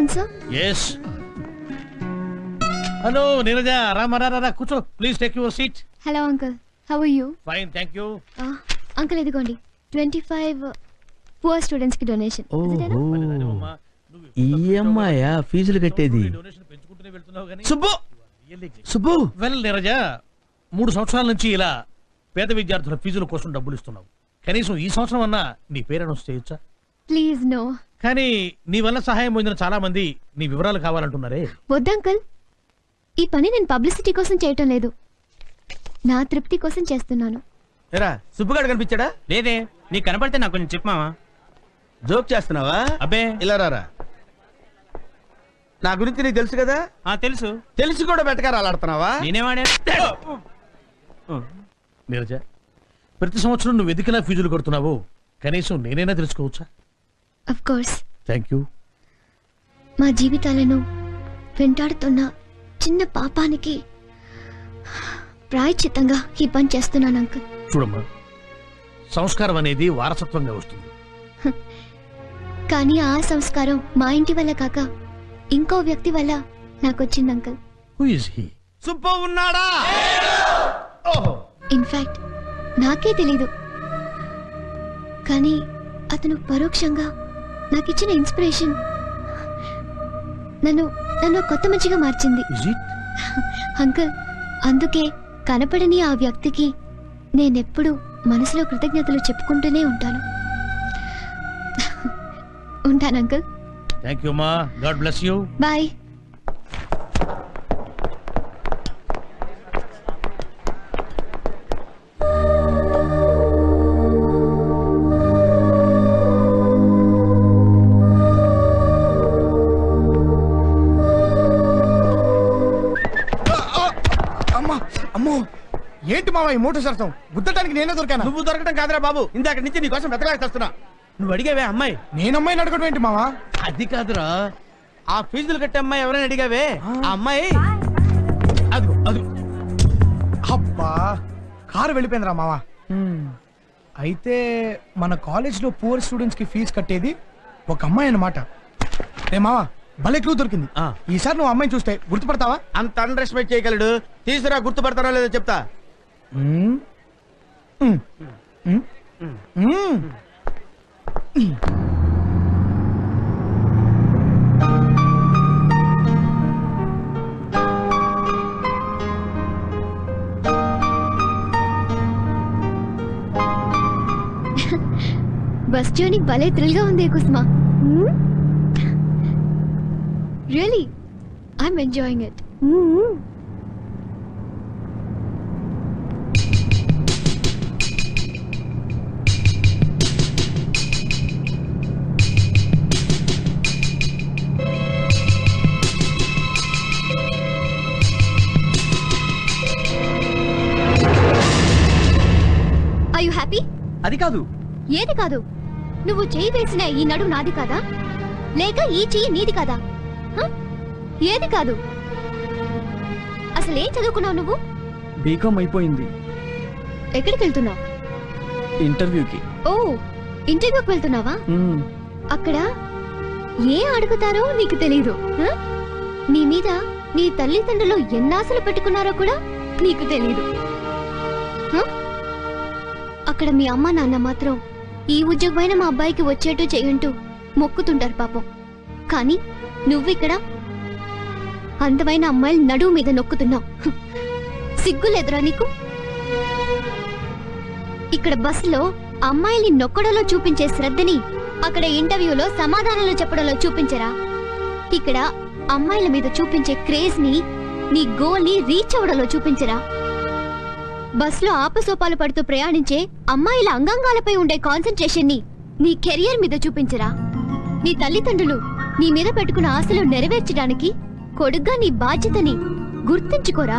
afternoon, sir. Yes. Hello, Neeraja. Rama, కూర్చో. Please take your seat. Hello, uncle. How are you? Fine, thank you. Uncle, ఇదిగోండి 25 poor students కి donation. ఈఎంఐయా ఫీజులు కట్టేది? Subbu well Neeraja, 3 సంవత్సరాల నుంచి ఇలా పేద విద్యార్థుల ఫీజుల కోసం డబ్బులు ఇస్తున్నావు. కనీసం ఈ సంవత్సరం అన్నా నీ పేరు అనౌన్స్ చేయొచ్చా? Please no. కానీ నీ వల్ల సహాయం పొందిన చాలా మంది నీ వివరాలు కావాలంటున్నారే. వద్దు అంకుల్, ఈ పని నేను పబ్లిసిటీ కోసం చేయటం లేదు, నా తృప్తి కోసం చేస్తున్నాను. ఎరా సుబ్బుగాడు కనిపించాడా? లేదే, నీకు కనపడితే నాకు కొంచెం చెప్పమావా. జోక్ చేస్తున్నావా? అబ్బే ఇలా రారా. నా గురించి నీకు తెలుసు కదా? తెలుసు. తెలిసి కూడా బెటకారా ఆడుతున్నావా? నేనేవాడే. నీరజ, ప్రతి సంవత్సరం నువ్వు ఎదికిలా ఫీజులు కడుతున్నావు, కనీసం నేనైనా తెలుసుకోవచ్చా? Of course. Thank you. మా జీవితాలను వెంటాడుతున్న చిన్న పాపానికి ప్రాయశ్చిత్తంగా ఈ పని చేస్తున్నాను అంకుల్. చూడమ్మా, సంస్కారం అనేది వారసత్వంగా వస్తుంది. కానీ ఆ సంస్కారం మా ఇంటి వల్ల కాక ఇంకో వ్యక్తి వల్ల నాకు వచ్చింది uncle. Who is he? Subbu ఉన్నాడా? ఇన్ఫాక్ట్ నాకే తెలీదు, కానీ అతను పరోక్షంగా నాకిచ్చిన ఇన్స్పిరేషన్ నన్ను కొత్త మంచిగా మార్చింది. అంకుల్, అందుకే కనపడని ఆ వ్యక్తికి నేనెప్పుడు మనసులో కృతజ్ఞతలు చెప్పుకుంటూనే ఉంటాను. ఉంటాను అంకుల్. థ్యాంక్ యూ మా. God bless you. బాయ్. అమ్మో, ఏంటి మావా ఈ మోటార్ సరసం? గుద్దటానికి నేనే దొరికాను. నువ్వు దొరకడం కాదురా బాబు, ఇందాక నుంచి నీ కోసం వెతకలేకొస్తున్నా. నువ్వు అడిగావే అమ్మాయి? నేను అమ్మాయిని అడగడం ఏంటి మావా? అది కాదురా, ఆ ఫీజులు కట్టే అమ్మాయి ఎవరైనా అడిగావే? ఆ అమ్మాయి అదిగో అదిగో. అబ్బా, కారు వెళ్ళిపోయిందిరా మావా. అయితే మన కాలేజ్ లో పూర్ స్టూడెంట్స్ కి ఫీజు కట్టేది ఒక అమ్మాయి అన్నమాట. ఏ మావా, భలే క్లూ దొరికింది. ఈసారి నువ్వు అమ్మాయిని చూస్తే గుర్తుపడతావా? అంత అండర్ ఎస్టిమేట్ చేయగలడు. తీసురా, గుర్తుపడతారా లేదో చెప్తా. బస్ జర్నీ భలే థ్రిల్ గా ఉంది కుస్మా. Really I'm enjoying it. Are you happy? అది కాదు. ఏది కాదు? నువ్వు చెయ్యి వేసిన ఈ నడుము నాది కాదా, లేక ఈ చెయ్యి నీది కాదా? ఏది కాదు? అసలు ఏం చదువుకున్నావు నువ్వు? బీకామ్ అయిపోయింది. ఎక్కడికి వెళ్తున్నావు? ఇంటర్వ్యూకి. ఓ, ఇంటర్వ్యూకి వెళ్తున్నావా? అక్కడ ఏ అడుగుతారో నీకు తెలీదు. నీ మీద నీ తల్లిదండ్రులు ఎన్నాశలు పెట్టుకున్నారో కూడా నీకు తెలీదు. అక్కడ మీ అమ్మ నాన్న మాత్రం ఈ ఉద్యోగమైన మా అబ్బాయికి వచ్చేట్టు చేయంటూ మొక్కుతుంటారు పాపం. కానీ నువ్విక్కడ అందమైన అమ్మాయిలు నడువు మీద నొక్కుతున్నావు. సిగ్గులేదురా నీకు? ఇక్కడ బస్సులో అమ్మాయిల్ని నొక్కడంలో చూపించే శ్రద్ధని అక్కడ ఇంటర్వ్యూలో సమాధానాలు చెప్పడంలో చూపించరా? ఇక్కడ అమ్మాయిల మీద చూపించే క్రేజ్ ని నీ గోల్ ని రీచ్ అవడంలో చూపించరా? బస్సులో ఆపసోపాలు పడుతూ ప్రయాణించే అమ్మాయిల అంగాంగాలపై ఉండే కాన్సంట్రేషన్ ని నీ కెరియర్ మీద చూపించరా? నీ తల్లిదండ్రులు నీ మీద పెట్టుకున్న ఆశలు నెరవేర్చడానికి కొడుగ్గా నీ బాధ్యతని గుర్తించుకోరా?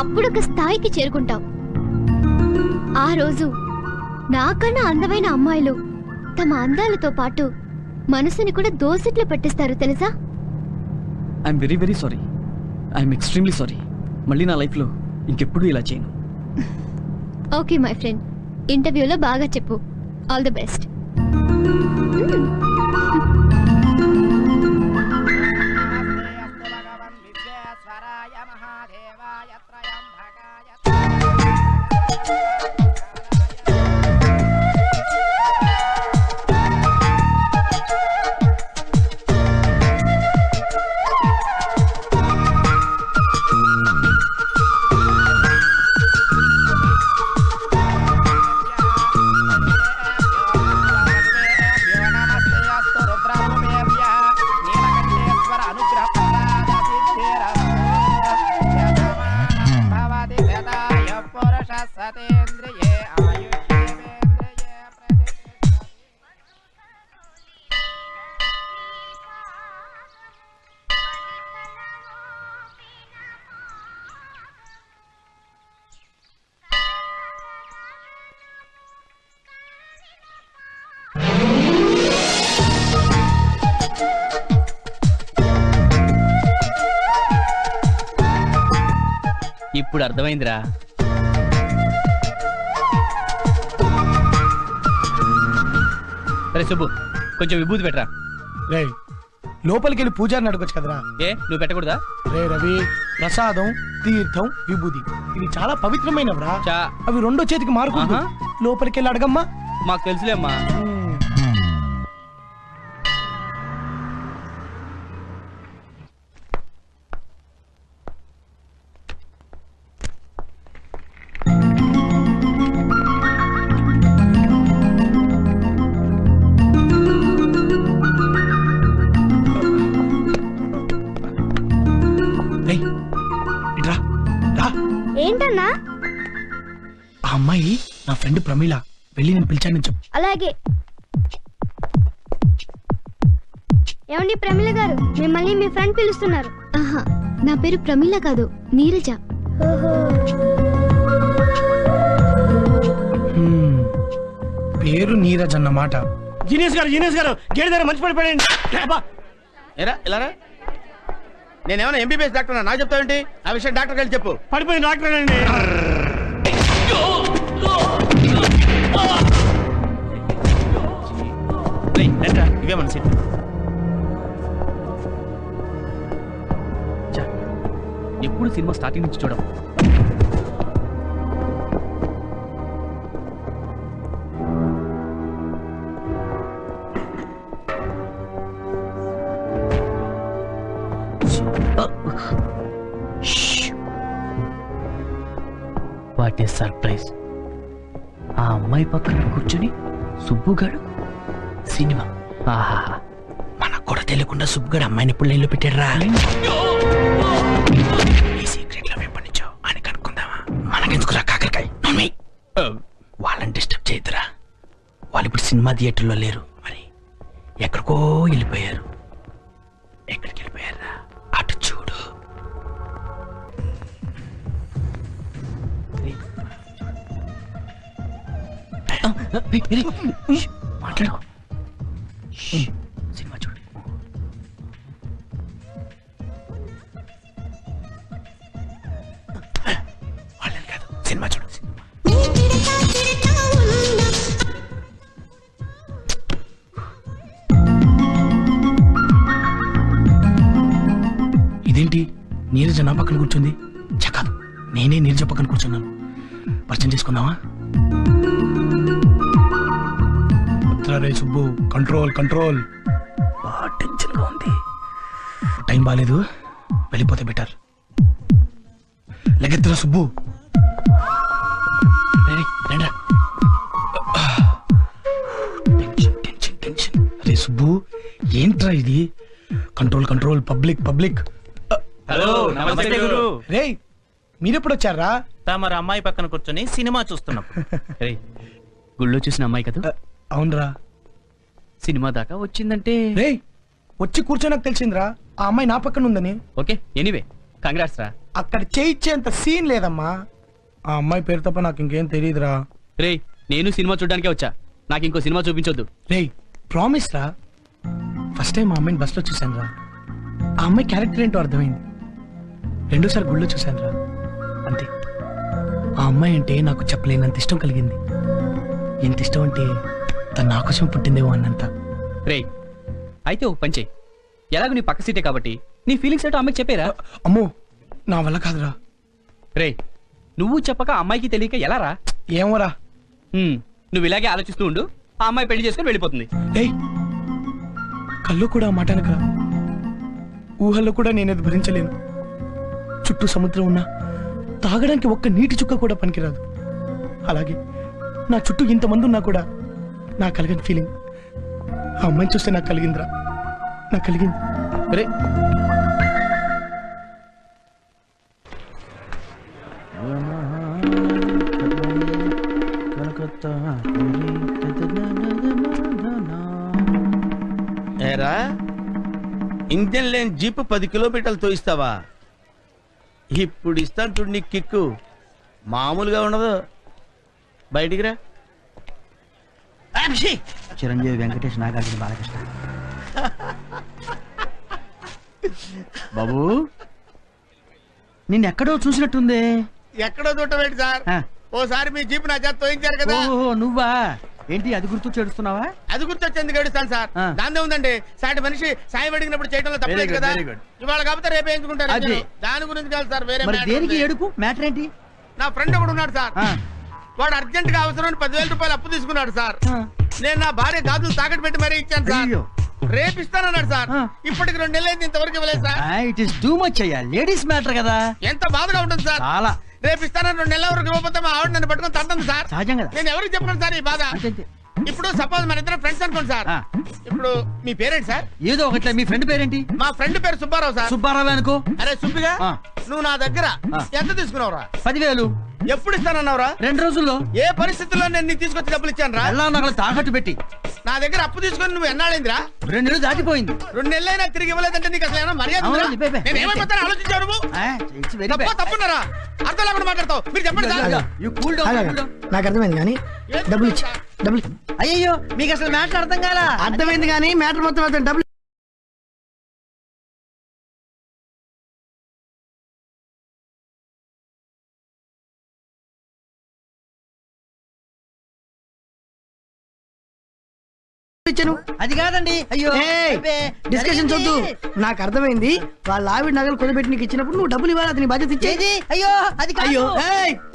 అప్పుడొక స్థాయికి చేరుకుంటావు. ఆ రోజు నాకన్నా అందమైన అమ్మాయిలు తమ అందాలతో పాటు మనసుని కూడా దోసిట్లో పెట్టిస్తారు తెలుసా? I'm very very sorry. I'm extremely sorry. మళ్ళీ నా లైఫ్లో ఇంకెప్పుడు ఇలా చేయను. ఓకే మై ఫ్రెండ్, ఇంటర్వ్యూలో బాగా చెప్పు. All the best. ఇప్పుడు అర్థమైందిరా. సరే సుబ్బు, కొంచెం విభూతి పెట్టరా. రే లోపలికి వెళ్ళి పూజారిని అడగొచ్చు కదరా. ఏ నువ్వు పెట్టకూడదా? రే రవి, ప్రసాదం, తీర్థం, విభూతి ఇవి చాలా పవిత్రమైనవరా. చా అవి రెండో చేతికి మారుకుంటూ ఆహా. లోపలికి వెళ్ళి అడగమ్మా. మాకు తెలుసులే అమ్మా. రేయ్, ఇట్రా, రా. ఏంటన్నా? ఆ అమ్మాయి నా ఫ్రెండ్ ప్రమీల, వెళ్ళి నేను పిలిచానని చెప్పు. అలాగే. ఏమండి ప్రమీల గారు, మిమ్మల్ని మీ ఫ్రెండ్ పిలుస్తున్నారు. ఆహా, నా పేరు ప్రమీల కాదు, నీరజ. హ్మ్, పేరు నీరజ్ అన్నమాట. జీనియస్ గారు గేట్ దగ్గర మంచి పడిపోయాడు. ఏరా ఇలా రా. నేనేమన్నా ఎంబీబీఎస్ డాక్టర్ నాకు చెప్తావేంటి? ఆ విషయం డాక్టర్ గారికి చెప్పు. పడిపోయిన డాక్టర్ అండి. ఇవే మన సీట్. ఎప్పుడు సినిమా స్టార్టింగ్ నుంచి చూడం. What is surprise. ఆ అమ్మాయి పక్కన కూర్చొని సుబ్బుగాడు సినిమా. ఆహా, మనకు కూడా తెలియకుండా సుబ్బుగాడు అమ్మాయిని ఎప్పుడు లైన్లో పెట్టాడురా. ఈ సీక్రెట్ లో ఎప్పటి నుంచో అని కనుక్కుందామా? మనకెందుకురా కాకరకాయ? వాళ్ళని డిస్టర్బ్ చేయొద్దురా. వాళ్ళు ఇప్పుడు సినిమా థియేటర్లో లేరు, మరి ఎక్కడికో వెళ్ళిపోయారు. ఎక్కడికి వెళ్ళిపోయారా? అటు చూడు. మాట్లాడు. సినిమా చూడు. వాళ్ళని కాదు, సినిమా చూడు. ఇదేంటి నీరజ నా పక్కన కూర్చుంది? చకాదు, నేనే నీరజ పక్కన కూర్చున్నాను. పరిచయం చేసుకుందామా? రే సుబ్బు, కంట్రోల్ కంట్రోల్. టెన్షన్ గా ఉంది. టైం బాగాలేదు, వెళ్ళిపోతే బెటర్. లెగెత్తురా సుబ్బు. రండ్రా. Tension tension tension. రే సుబ్బు, ఏంట్రా ఇది? Control control. Public public. Hello, నమస్తే గురు. రే మీరెప్పుడు వచ్చారా? తమరు అమ్మాయి పక్కన కూర్చొని సినిమా చూస్తున్నాం. గుళ్ళో చూసిన అమ్మాయి కదా? అవునరా. సినిమా దాకా వచ్చిందంటే రే వచ్చి కూర్చోనకు తెలిసిందిరా ఆ అమ్మాయి నా పక్కన ఉందని. ఓకే, ఎనీవే కంగ్రాట్స్ రా. అక్కడ చేయించేంత సీన్ లేదమ్మా. ఆ అమ్మాయి పేరు తప్ప నాకు ఇంకేం తెలియదురా. రే నేను సినిమా చూడడానికే వచ్చా, నాకు ఇంకో సినిమా చూపించొద్దు. రే ప్రామిస్ రా. ఫస్ట్ టైం ఆ అమ్మాయిని బస్లో చూశాను రా. ఆ అమ్మాయి క్యారెక్టర్ ఏంటో అర్థమైంది. రెండోసారి గుళ్ళో చూశాను రా, అంతే. ఆ అమ్మాయి అంటే నాకు చెప్పలేనంత ఇష్టం కలిగింది. ఎంత ఇష్టం అంటే తను నా కోసం పుట్టిందేమో అన్నంత. రే అయితే ఒక పని చెయ్యి, ఎలాగో నీ పక్క సీటే కాబట్టి నీ ఫీలింగ్స్ ఏంటో అమ్మాయికి చెప్పేరా. అమ్మో నా వల్ల కాదురా. రే నువ్వు చెప్పక అమ్మాయికి తెలియక ఎలా రా? ఏమోరా. నువ్వు ఇలాగే ఆలోచిస్తూ ఉండు, ఆ అమ్మాయి పెళ్లి చేసుకుని వెళ్ళిపోతుంది. ఏయ్ కళ్ళు కూడా ఆ మాట అనకరా. ఊహల్లో కూడా నేనేది భరించలేను. చుట్టూ సముద్రం ఉన్నా తాగడానికి ఒక్క నీటి చుక్క కూడా పనికిరాదు. అలాగే నా చుట్టూ ఇంతమంది ఉన్నా కూడా నాకు కలిగిన ఫీలింగ్ ఆ అమ్మాయిని చూస్తే నాకు కలిగిందిరా. నాకు కలిగింది. రే ఏరా, ఇంజన్ లేని జీప్ 10 కిలోమీటర్లు తోయిస్తావా? ఇప్పుడు ఇస్తాను చూడు నీకు కిక్కు, మామూలుగా ఉండదు. బయటికి రా. చిరంజీవి, వెంకటేష్, నాగార్జున, బాలకృష్ణ. బాబు నిన్నెక్కడో చూసినట్టుంది. ఎక్కడో చుట్టమేంటి సార్? ఓసారి మీ జీప్ నా చేత తోయించారు కదా. ఓహో నువ్వా ఏంటి అది గుర్తు చేడుస్తున్నావా? అది గుర్తొచ్చేందుకు ఏడుస్తాను సార్. దాని ఉందండి, సాటి మనిషి సాయం అడిగినప్పుడు చేయడంలో తప్పలేదు కదా. ఇవాళ కాకపోతే రేపే ఎంచుకుంటారు. అదే. దాని గురించి కాదు సార్, వేరే మరి matter దేనికి ఉంది. ఏడుపు? మ్యాటర్ ఏంటి? నా ఫ్రెండ్ ఒకడు ఉన్నాడు సార్. వాడు అర్జెంట్ గా అవసరం 10,000 రూపాయలు అప్పు తీసుకున్నాడు సార్. నేను నా భార్య గాజులు తాకట్టు పెట్టి మరీ ఇచ్చాను సార్. అయ్యో. రేపు ఇస్తానన్నాడు సార్. ఇప్పటికి 2 నెలలు అయింది, ఇంతవరకు ఇవ్వలేదు sir. It is too much అయ్యా, లేడీస్ మ్యాటర్ కదా. ఎంత బాధగా ఉంటుంది సార్. చాలా రేపు ఇస్తానని 2 నెలల వరకు ఇవ్వకపోతే మా ఆవిడ నన్ను పట్టుకొని తంటుంది సార్. సహజం కదా. నేను ఎవరికి చెప్పను సార్ ఈ బాధ. అంతే. ఇప్పుడు సపోజ్ మన ఇద్దరు ఫ్రెండ్స్ అనుకోండి సార్. ఇప్పుడు మీ పేరేంటి సార్? ఏదో ఒకట్లే. మీ ఫ్రెండ్ పేరేంటి? మా ఫ్రెండ్ పేరు సుబ్బారావు సార్. సుబ్బారావు అనుకో. అరే సుబ్బిగా, ఆ. నువ్వు నా దగ్గర ఎంత తీసుకున్నావురా? 10,000. ఎప్పుడు ఇస్తానన్నావురా? 2 రోజుల్లో. ఏ పరిస్థితుల్లో నేను నీకు తీసుకొచ్చి డబ్బులు ఇచ్చాను రా? ఎలా నగలు తాకట్టు పెట్టి నా దగ్గర అప్పు తీసుకొని నువ్వు ఎన్నాళ్ళైందిరా? 2 నెలలు దాటిపోయింది. 2 నెలలైనా తిరిగి ఇవ్వలేదంటే నీకు అసలు ఏమైనా మర్యాద ఉందిరా? అవును, బేబే. నేను ఏమైపోతాను ఆలోచించావు నువ్వు? ఇట్స్ వెరీ తప్ప తప్పున్నారా? అర్థం లేకుండా మాట్లాడతావు. మీరు చెప్పండి సార్. You cool down. నాకు అర్థమైంది కానీ డబ్బులు ఇచ్చి డబ్బులు అయ్యో మీకు అసలు మ్యాటర్ అర్థం కాలా? అర్థమైంది కానీ మ్యాటర్ మొత్తం అర్థం డబ్బులు ఇచ్చాను. అది కాదండి. అయ్యో డిస్కషన్ వద్దు. నాకు అర్థమైంది. వాళ్ళ ఆవిడ నగలు కొనబెట్టి నీకు ఇచ్చినప్పుడు నువ్వు డబ్బులు ఇవ్వాలి. అతని బాధ్యత ఇచ్చేది. అయ్యో అది కాదు. అయ్యో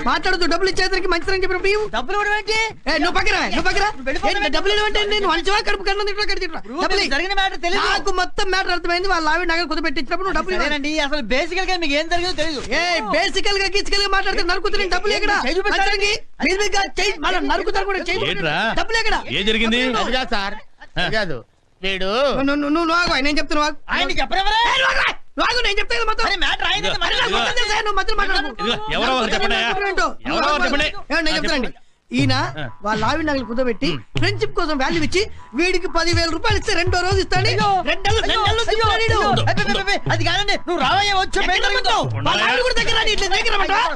మాట్లాడుతూ డబ్బులు ఇచ్చేసరికి మంచిదని చెప్పినప్పుడు ఇవ్వు. డబ్బులు ఇవ్వడం ఏంటి? నువ్వు పక్కన డబ్బులు ఇవ్వంటే నేను వంచవా కడుపు కన్నం తింటా కడి తింటా డబ్బులు జరిగిన మ్యాటర్ తెలియదు. నాకు మొత్తం మ్యాటర్ అర్థమైంది. వాళ్ళ ఆవిడ నగలు కుదపెట్టించినప్పుడు నువ్వు డబ్బులు ఇవ్వాలి. సరేనండి, అసలు బేసికల్ గా మీకు ఏం జరిగిందో తెలియదు. బేసికల్ గా గీసికల్ గా మాట్లాడితే నరుకుతున్న డబ్బులు ఎక్కడ? నరుకుతారు కూడా ఏంట్రా? డబ్బులు ఎక్కడ? ఏం జరిగింది? అది కాదు సార్, అది కాదు. వీడు నువ్వు ఆగు, నేను చెప్తున్నా ఆగు. ఆయన చెప్పరెవరే? నువ్వు ఆగు, నేను చెప్తాను మొత్తం. మ్యాటర్ ఆయన అరే, నాకు మొత్తం తెలుసా? నువ్వు మధ్యలో మాట్లాడకు. ఇదిగో, ఎవరో ఒకరు చెప్పండి. ఏంటో? ఎవరో ఒకరు చెప్పండి. నేను చెప్తానండి. ఈయన వాళ్ళ ఆవిడ నగలు కుదబెట్టి ఫ్రెండ్షిప్ కోసం వాల్యూ ఇచ్చి వీడికి 10,000 రూపాయలు ఇస్తే 2వ రోజు ఇస్తాడు. అది కాదండి, నువ్వు రావయ్యే వచ్చి వాళ్ళ ఆవిడ కూడా దగ్గర రాని, ఇట్లా దగ్గర రమ్మంటావా?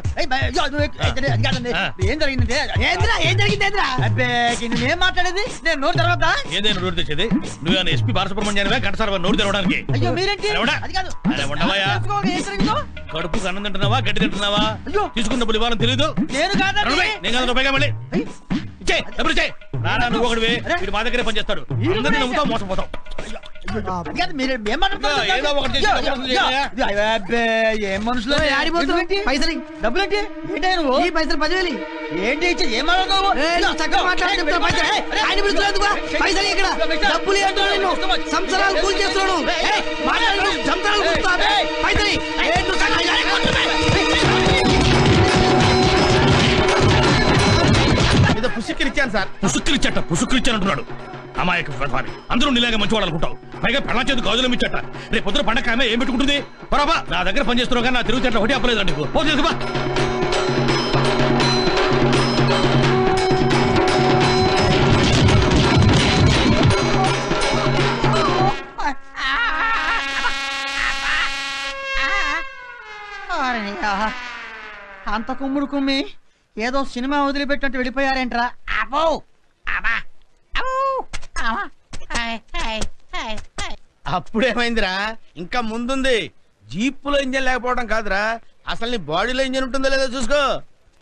ఏం జరిగింది? ఏం జరిగింది? అబ్బే నేనేం మాట్లాడేది? నేను నోరు తర్వాత. ఏదైనా నోరు తెచ్చేది? నువ్వు ఎస్పీ బాలసుబ్రహ్మణ్యానివా గంటసారి నోరు తెరవడానికి? అయ్యో మీరేంటి? అది కాదు. అరే ఉండవయ్యా. ఏం జరిగిందో? కడుపుకు అన్నం తింటున్నావా గడ్డి తింటున్నావా? అయ్యో. తీసుకున్న డబ్బులు ఇవ్వాలని తెలీదు? నేను కాదండి. నేను కాదు రూపాయిగా మళ్ళీ ఇచ్చే డబ్బులు ఇచ్చే. రానా నువ్వు ఒకటివే, వీడు మా దగ్గరే పనిచేస్తాడు. అందరినీ నమ్ముతావు, మోసపోతావు. అది కాదు, మీరు ఏం మాట్లాడుతున్నారు? ఏదో ఒకటి చేసి డబ్బులు చేయాలా? అబ్బే ఏం మనుషులు? ఆడిపోతుంది పైసలు డబ్బులేంటి? ఏంటి నువ్వు? ఈ పైసలు 10,000 ఏంటి ఇచ్చి ఏం మాట్లాడుతున్నావు? చక్కగా మాట్లాడి చెప్తా. పైసలు ఆయన పిలుస్తున్నందుకు పైసలు ఇక్కడ డబ్బులు ఏంటో నేను సంవత్సరాలు కూల్ చేస్తున్నాను. సంవత్సరాలు కూలుస్తా. పైసలు ఏదో పుసిక్కిలు ఇచ్చాను సార్. పుసుక్కురిచ్చానంటున్నాడు. అమాయక వ్యాపారి. అందరూ నీలాగా మంచి వాళ్ళు అనుకుంటావు. పైగా పెళ్ళ చేతి గాజులు ఇచ్చట. రేపు పొద్దున పండగ ఆమె ఏం పెట్టుకుంటుంది? పరాబా నా దగ్గర పని చేస్తున్నావు కానీ నా తిరుగు చెట్ల ఒకటి అప్పలేదండి. పో చేసుకుపా. అంత కుమ్ముడు కుమ్మి ఏదో సినిమా వదిలిపెట్టినట్టు వెళ్ళిపోయారేంట్రా? అప్పుడేమైందిరా? ఇంకా ముందుంది. జీప్పులో ఇంజన్ లేకపోవడం కాదురా, అసలు నీ బాడీలో ఇంజన్ ఉంటుందో లేదో చూసుకో.